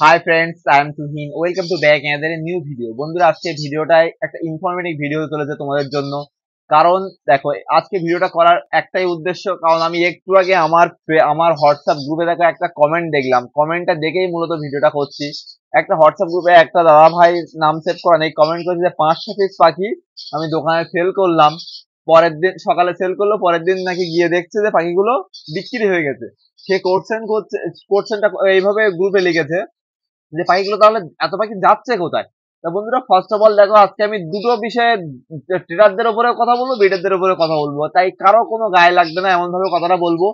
Hi friends, I am Tuhin. Welcome to back another new video. বন্ধুরা, আজকে ভিডিওটায় একটা informative video চলেছে তোমাদের জন্য। কারণ দেখো, আজকে ভিডিওটা করার একটাই উদ্দেশ্য, কারণ আমি একটু আগে আমার হোয়াটসঅ্যাপ গ্রুপে দেখো একটা কমেন্ট দেখলাম। কমেন্টটা দেখেই মূলত ভিডিওটা করছি। একটা হোয়াটসঅ্যাপ গ্রুপে একটা দাদা ভাই, নাম সেভ করা নেই, কমেন্ট করেছে যে 500 পিস পাখি আমি দোকানে সেল করলাম। পরের দিন সকালে সেল করলো, পরের দিন নাকি গিয়ে দেখছে যে পাখিগুলো বিক্রি হয়ে গেছে। সে কোশ্চেনটা এইভাবে গ্রুপে লিখেছে যে পাখিগুলো তাহলে এত পাখি যাচ্ছে কোথায়। তা বন্ধুরা, ফার্স্ট অফ অল দেখো, আজকে আমি দুটো বিষয়ে, ট্রেডারদের উপরে কথা বলবো, বিডারদের উপরে কথা বলবো। তাই কারো কোনো গায়ে লাগবে না এমন ভাবে কথাটা বলবো।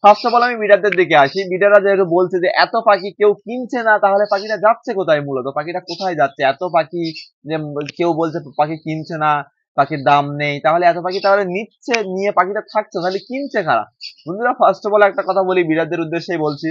ফার্স্ট অফ অল আমি বিডারদের দিকে আসি। বিডাররা যেহেতু বলছে যে এত পাখি কেউ কিনছে না, তাহলে পাখিটা যাচ্ছে কোথায়? মূলত পাখিটা কোথায় যাচ্ছে? এত পাখি যে কেউ বলছে পাখি কিনছে না, পাখির দাম নেই, তাহলে এত পাখি তাহলে নিচ্ছে, নিয়ে পাখিটা থাকছে, তাহলে কিনছে কারা? বন্ধুরা, ফার্স্ট অফ অল একটা কথা বলি, বিডারদের উদ্দেশ্যেই বলছি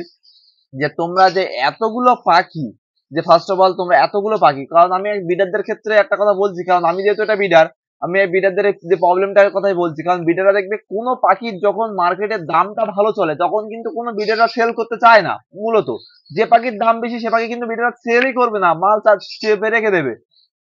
যে তোমরা যে এতগুলো পাখি, যে ফার্স্ট অফ অল তোমরা এতগুলো পাখি, কারণ আমি বিডারদের ক্ষেত্রে একটা কথা বলছি, কারণ আমি যেহেতু এটা বিডার, আমি এই বিডারদের যে প্রবলেমটার কথাই বলছি। কারণ বিডাররা দেখবে কোনো পাখির যখন মার্কেটের দামটা ভালো চলে, তখন কিন্তু কোনো বিডাররা সেল করতে চায় না। মূলত যে পাখির দাম বেশি সে পাখি কিন্তু বিডাররা সেলই করবে না, মাল চেপে রেখে দেবে,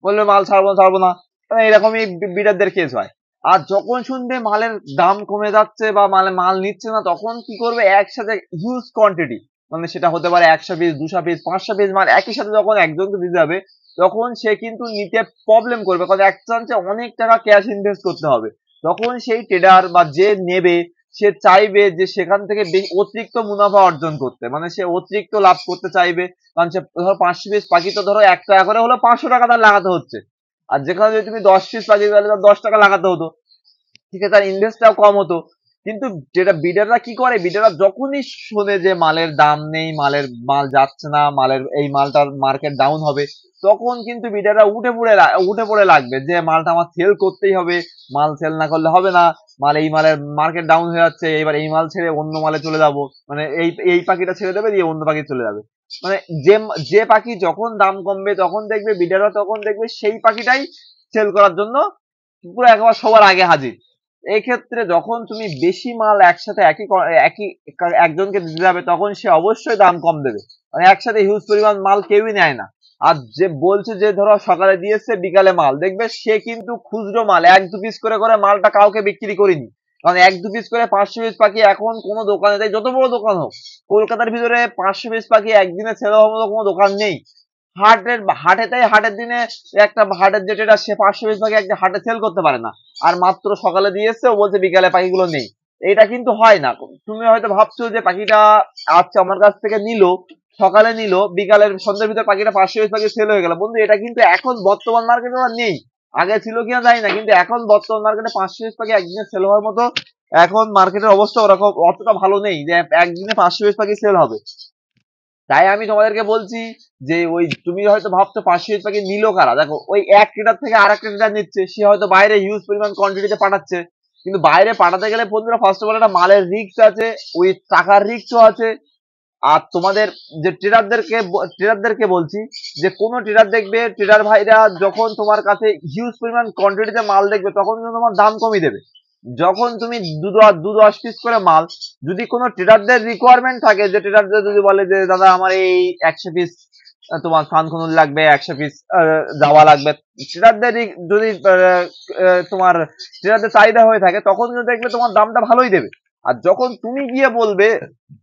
বলবে মাল ছাড়বো না। এরকমই বিডারদের কেস হয়। আর যখন শুনবে মালের দাম কমে যাচ্ছে বা মাল নিচ্ছে না, তখন কি করবে? একসাথে হিউজ কোয়ান্টিটি, মানে সেটা হতে পারে 100 পিস, 200 পিস, 500 পিস মাল একই সাথে যখন একজনকে দিতে যাবে, তখন সে কিন্তু নিতে প্রবলেম করবে, কারণ এক চান্সে অনেক টাকা ক্যাশ ইনভেস্ট করতে হবে। তখন সেই ট্রেডার বা যে নেবে, সে চাইবে যে সেখান থেকে অতিরিক্ত মুনাফা অর্জন করতে, মানে সে অতিরিক্ত লাভ করতে চাইবে। কারণ সে ধরো 500 পিস পাখি, তো ধরো 1 টাকা করে হলো 500 টাকা তার লাগাতে হচ্ছে। আর যেখানে যদি তুমি 10 পিস পাখি, তাহলে তার 10 টাকা লাগাতে হতো, ঠিক আছে, তার ইনভেস্টটাও কম হতো। কিন্তু যেটা বিডাররা কি করে, বিডাররা যখনই শোনে যে মালের দাম নেই, মাল যাচ্ছে না, এই মালটার মার্কেট ডাউন হবে, তখন কিন্তু বিডাররা উঠে পড়ে লাগবে যে মালটা আমার সেল করতেই হবে, মাল সেল না করলে হবে না, এই মালের মার্কেট ডাউন হয়ে যাচ্ছে, এবার এই মাল ছেড়ে অন্য মালে চলে যাব, মানে এই পাখিটা ছেড়ে দেবে, দিয়ে অন্য পাখি চলে যাবে। মানে যে যে পাখি যখন দাম কমবে, তখন দেখবে বিডাররা, তখন দেখবে সেই পাখিটাই সেল করার জন্য পুরো একেবারে সবার আগে হাজির। এই ক্ষেত্রে যখন তুমি বেশি মাল একসাথে একই একজনকে দিতে যাবে, তখন সে অবশ্যই দাম কম দেবে। মানে একসাথে হিউজ পরিমাণ মাল কেউই নেয় না। আর যে বলছে যে ধরো সকালে দিয়েছে, বিকালে মাল, দেখবে সে কিন্তু খুচরো মাল 1-2 পিস করে মালটা কাউকে বিক্রি করিনি। কারণ 1-2 পিস করে 500 পিস পাখি এখন কোনো দোকানে, তাই যত বড় দোকান হোক, কলকাতার ভিতরে 500 পিস পাখি একদিনে সেল হওয়ার মতো কোনো দোকান নেই। হাটের দিনে একটা হাটের যেটা, সে 500 পিস পাখি একটা হাটে সেল করতে পারে না। আর মাত্র সকালে দিয়ে এসছে, ও বলছে বিকালে পাখিগুলো নেই। এটা কিন্তু হয় না। তুমি হয়তো ভাবছো যে পাখিটা আচ্ছা আমার কাছ থেকে নিল, সকালে নিল, বিকালের সন্ধ্যের ভিতর পাখিটা 500 পিস পাখি সেল হয়ে গেল। বন্ধু, এটা কিন্তু এখন বর্তমান মার্কেটে আর নেই। আগে ছিল কিনা জানি না, কিন্তু এখন বর্তমান মার্কেটে 500 পিস পাখি একদিনে সেল হওয়ার মতো এখন মার্কেটের অবস্থা ওরকম অতটা ভালো নেই যে একদিনে 500 পিস পাখি সেল হবে। তাই আমি তোমাদেরকে বলছি যে ওই তুমি হয়তো ভাবছো 500 পাখি নিল কারা, দেখো ওই এক ট্রেডার থেকে আর একটা ট্রেডার নিচ্ছে, সে হয়তো বাইরে হিউজ পরিমাণ কোয়ান্টিটিতে পাঠাচ্ছে। কিন্তু বাইরে পাঠাতে গেলে বন্ধুরা, ফার্স্ট অফ অল একটা মালের রিস্ক আছে, ওই টাকার রিস্কও আছে। আর তোমাদের যে ট্রেডারদেরকে বলছি যে কোন ট্রেডার দেখবে, ট্রেডার ভাইরা যখন তোমার কাছে হিউজ পরিমাণ কোয়ান্টিটিতে মাল দেখবে, তখন কিন্তু তোমার দাম কমিয়ে দেবে। যখন তুমি দু 10 পিস করে মাল, যদি কোনো ট্রেডারদের রিকোয়ারমেন্ট থাকে, যে ট্রেডারদের যদি বলে যে দাদা আমার এই 100 পিস তোমার খানখনুল লাগবে, 100 পিস জাওয়া লাগবে, ট্রেডারদের যদি তোমার ট্রেডারদের চাহিদা হয়ে থাকে, তখন কিন্তু দেখবে তোমার দামটা ভালোই দেবে। আর যখন তুমি গিয়ে বলবে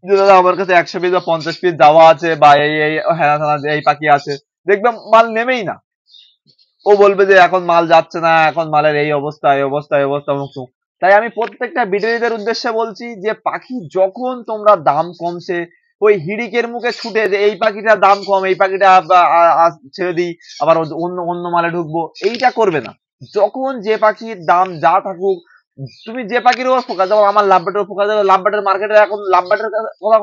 যে দাদা আমার কাছে 100 পিস বা 50 পিস যাওয়া আছে, বা এই হ্যাঁ এই পাখি আছে, দেখবে মাল নেবেই না। ও বলবে যে এখন মাল যাচ্ছে না, এখন মালের এই অবস্থা অমুক তমুক। তাই আমি প্রত্যেকটা বিডারীদের উদ্দেশ্যে বলছি যে পাখি যখন তোমরা দাম কমছে, ওই হিড়িকের মুখে ছুটে যে এই পাখিটার দাম কম, এই পাখিটা ছেড়ে দিই, আবার অন্য অন্য মালে ঢুকবো, এইটা করবে না। যখন যে পাখির দাম যা থাকুক, তুমি যে পাখির উপর ফোকাস, যেমন আমার লাভবার্ডের উপর ফোকাস, লাভবার্ডের মার্কেটে এখন লাভবার্ডের কথা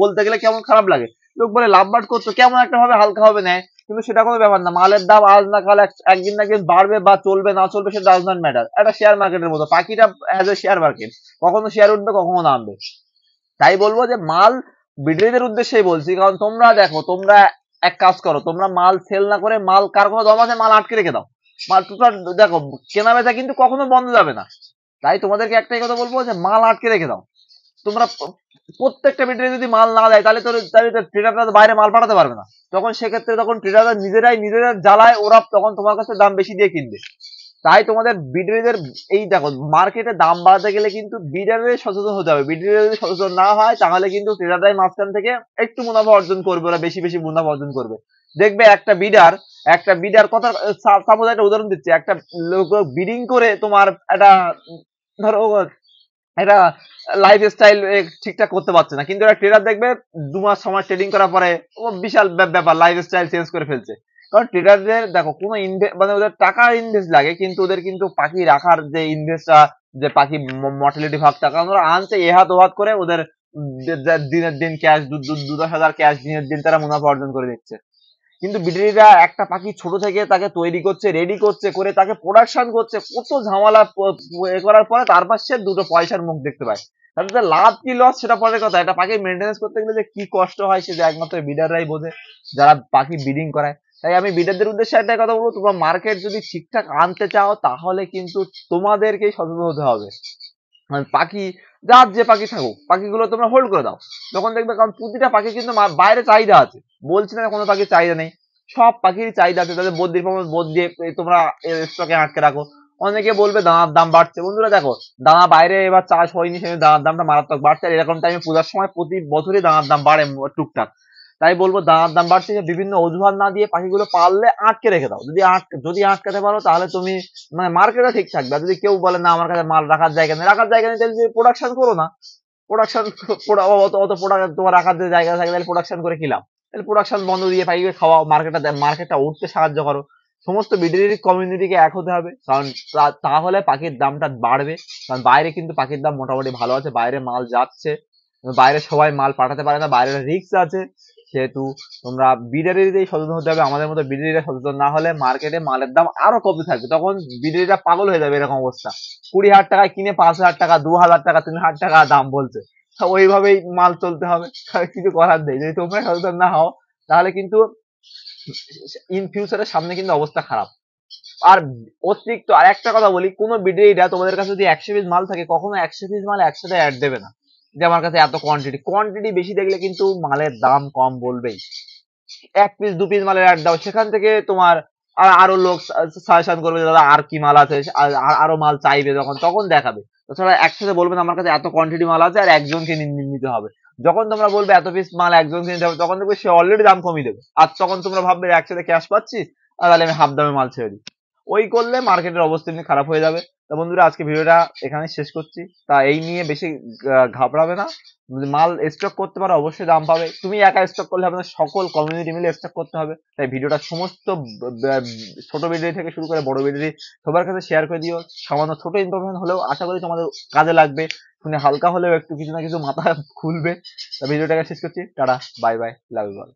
বলতে গেলে কেমন খারাপ লাগে। লোক বলে লাভবার্ড করছো, কেমন একটা ভাবে হালকা হবে নেয়, কিন্তু সেটা কোনো ব্যাপার না। মালের দাম আজ না কাল একদিন না একদিন বাড়বে বা চলবে না চলবে, সেটা ডাজ নট ম্যাটার। একটা শেয়ার মার্কেটের মতো পাখিটা অ্যাজ এ শেয়ার মার্কেট, কখনো শেয়ার উঠবে কখনো নামবে। তাই বলবো যে মাল বিডারীদের উদ্দেশ্যেই বলছি, কারণ তোমরা দেখো, তোমরা এক কাজ করো, তোমরা মাল সেল না করে, মাল কার কোনো দম আছে মাল আটকে রেখে দাও। মাল টোটাল দেখো, কেনা বেচা কিন্তু কখনো বন্ধ যাবে না। তাই তোমাদেরকে একটাই কথা বলবো যে মাল আটকে রেখে দাও। তোমরা প্রত্যেকটা বিডারে যদি মাল না দেয় তাহলে তো ট্রেডাররা বাইরে মাল পাঠাতে পারবে না। তখন সেক্ষেত্রে তখন ট্রেডাররা নিজেরা জ্বালায়, ওরা তখন তোমার কাছে দাম বেশি দিয়ে কিনবে। তাই তোমাদের বিডারদের এই দেখো, মার্কেটে দাম বাড়াতে গেলে কিন্তু বিডারের সচেতন হতে হবে। বিডারের যদি সচেতন না হয় তাহলে কিন্তু ট্রেডাররাই মাঝখান থেকে একটু মুনাফা অর্জন করবে, ওরা বেশি বেশি মুনাফা অর্জন করবে। দেখবে একটা বিডার কথা, সাপোজ একটা উদাহরণ দিচ্ছি, একটা লোক বিডিং করে তোমার একটা, ধরো একটা লাইফ স্টাইল ঠিকঠাক করতে পারছে না, কিন্তু একটা ট্রেডার দেখবে 2 মাস সময় ট্রেডিং করার পরে ও বিশাল ব্যাপার, লাইফ স্টাইল চেঞ্জ করে ফেলছে। কারণ ট্রেডারদের দেখো কোনো মানে ওদের টাকা ইনভেস্ট লাগে, কিন্তু ওদের কিন্তু পাখি রাখার যে ইনভেস্টটা, যে পাখি মর্টালিটি ভাগটা, কারণ ওরা আনছে এহাত ওহাত করে, ওদের দিনের দিন ক্যাশ 2-10 হাজার ক্যাশ দিনের দিন তারা মুনাফা অর্জন করে দিচ্ছে। কিন্তু বিডারিরা একটা পাখি ছোট থেকে তাকে তৈরি করছে, রেডি করছে, করে তাকে প্রোডাকশন করছে, কত ঝামেলা করার পরে তারপর সে দুটো পয়সার মুখ দেখতে পায়। তাদের লাভ কি লস সেটা পরের কথা, একটা পাখি মেনটেন্স করতে গেলে যে কি কষ্ট হয় সেটা একমাত্র বিডাররাই বোঝে, যারা পাখি ব্রিডিং করায়। তাই আমি বিডারদের উদ্দেশ্যে একটাই কথা বলবো, তোমরা মার্কেট যদি ঠিকঠাক আনতে চাও তাহলে কিন্তু তোমাদেরকেই সচেতন হতে হবে। মানে পাখি, যার যে পাখি থাকুক, পাখিগুলো তোমরা হোল্ড করে দাও। যখন দেখবে, কারণ প্রতিটা পাখি কিন্তু বাইরে চাহিদা আছে, বলছি না কোনো পাখির চাহিদা নেই, সব পাখির চাহিদা আছে। তাদের বদ্রির পর বোধ দিয়ে তোমরা স্টকে আটকে রাখো। অনেকে বলবে দানার দাম বাড়ছে, বন্ধুরা দেখো, দানা বাইরে এবার চাষ হয়নি, সেই দানার দামটা মারাত্মক বাড়ছে। আর এরকম টাইমে পূজার সময় প্রতি বছরই দানার দাম বাড়ে টুকটাক। তাই বলবো দানার দাম বাড়ছে, যে বিভিন্ন অজুহাত না দিয়ে পাখিগুলো পারলে আটকে রেখে দাও। যদি আটকাতে পারো তাহলে তুমি মানে মার্কেটে ঠিক থাকবে। আর যদি কেউ বলে না আমার কাছে মাল রাখার জায়গা নেই, তাহলে প্রোডাকশন করো না। প্রোডাকশন অত প্রোডাক্ট তোমার রাখার যে জায়গা থাকে, তাহলে প্রোডাকশন করে কি লাভ? তাহলে প্রোডাকশন বন্ধ দিয়ে পাখিকে খাওয়াও, মার্কেটটা উঠতে সাহায্য করো। সমস্ত বিডারি কমিউনিটিকে এক হতে হবে, কারণ তাহলে পাখির দামটা বাড়বে। কারণ বাইরে কিন্তু পাখির দাম মোটামুটি ভালো আছে, বাইরে মাল যাচ্ছে, বাইরে সবাই মাল পাঠাতে পারে না, বাইরে রিস্ক আছে। সেহেতু তোমরা বিডারিতেই সচেতন হতে হবে। আমাদের মতো বিডারিরা সচেতন না হলে মার্কেটে মালের দাম আরো কমতে থাকবে, তখন বিডারিরা পাগল হয়ে যাবে। এরকম অবস্থা, 20,000 টাকায় কিনে 5,000 টাকা, 2,000 টাকা, 3,000 টাকা দাম বলছে। ওইভাবেই মাল চলতে হবে, কিছু করার নেই। যদি তোমরা সচেতন না হও তাহলে কিন্তু ইন ফিউচারের সামনে কিন্তু অবস্থা খারাপ। আর অতিরিক্ত আর একটা কথা বলি, কোনো বিডারিরা তোমাদের কাছে যদি 100 পিস মাল থাকে, কখনো 100 পিস মাল একসাথে অ্যাড দেবে না, যে আমার কাছে এত কোয়ান্টিটি বেশি দেখলে কিন্তু মালের দাম কম বলবেই। 1 পিস 2 পিস মালের অ্যাড দাও, সেখান থেকে তোমার আরো লোক সাজেশন করবে, দাদা আর কি মাল আছে, আরো মাল চাইবে, তখন দেখাবে। তাছাড়া একসাথে বলবে না আমার কাছে এত কোয়ান্টিটি মাল আছে আর একজনকে নিতে হবে। যখন তোমরা বলবে এত পিস মাল একজনকে নিতে হবে, তখন দেখবে সে অলরেডি দাম কমিয়ে দেবে। আর তখন তোমরা ভাববে একসাথে ক্যাশ পাচ্ছি, তাহলে আমি হাফ দামে মাল ছেড়ে দিই। ওই করলে মার্কেটের অবস্থা এমনি খারাপ হয়ে যাবে। তা বন্ধুরা, আজকে ভিডিওটা এখানে শেষ করছি। তা এই নিয়ে বেশি ঘাবড়াবে না, যদি মাল স্টক করতে পারো অবশ্যই দাম পাবে। তুমি একা স্টক করলে হবে না, সকল কমিউনিটি মিলে স্টক করতে হবে। তাই ভিডিওটা সমস্ত ছোট ভিডিও থেকে শুরু করে বড় ভিডিও সবার কাছে শেয়ার করে দিও। সামান্য ছোট ইনফরমেশন হলেও আশা করি তোমাদের কাজে লাগবে, শুনে হালকা হলেও একটু কিছু না কিছু মাথা খুলবে। তা ভিডিওটাকে শেষ করছি, tata, bye bye, love you all.